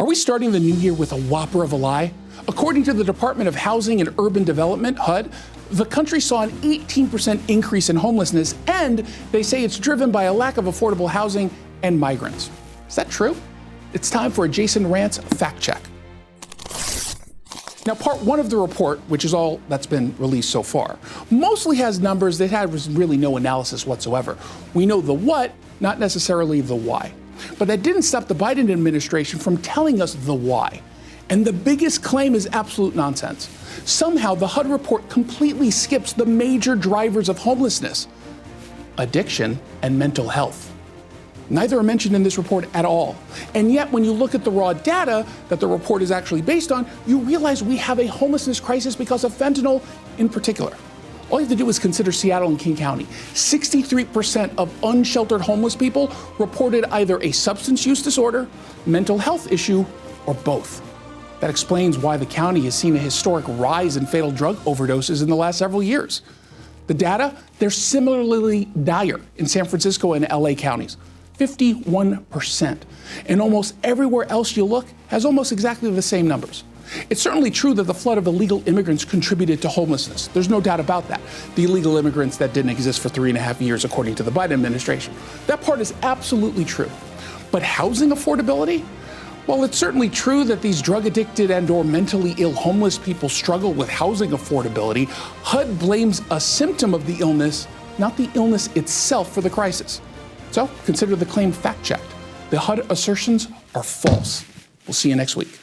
Are we starting the new year with a whopper of a lie? According to the Department of Housing and Urban Development, HUD, the country saw an 18% increase in homelessness, and they say it's driven by a lack of affordable housing and migrants. Is that true? It's time for a Jason Rantz fact check. Now, part one of the report, which is all that's been released so far, mostly has numbers that have really no analysis whatsoever. We know the what, not necessarily the why. But that didn't stop the Biden administration from telling us the why. And the biggest claim is absolute nonsense. Somehow, the HUD report completely skips the major drivers of homelessness: addiction and mental health. Neither are mentioned in this report at all. And yet, when you look at the raw data that the report is actually based on, you realize we have a homelessness crisis because of fentanyl in particular. All you have to do is consider Seattle and King County. 63% of unsheltered homeless people reported either a substance use disorder, mental health issue, or both. That explains why the county has seen a historic rise in fatal drug overdoses in the last several years. The data, they're similarly dire in San Francisco and LA counties, 51%. And almost everywhere else you look has almost exactly the same numbers. It's certainly true that the flood of illegal immigrants contributed to homelessness. There's no doubt about that. The illegal immigrants that didn't exist for 3.5 years, according to the Biden administration. That part is absolutely true. But housing affordability? Well, it's certainly true that these drug-addicted and or mentally ill homeless people struggle with housing affordability. HUD blames a symptom of the illness, not the illness itself, for the crisis. So consider the claim fact-checked. The HUD assertions are false. We'll see you next week.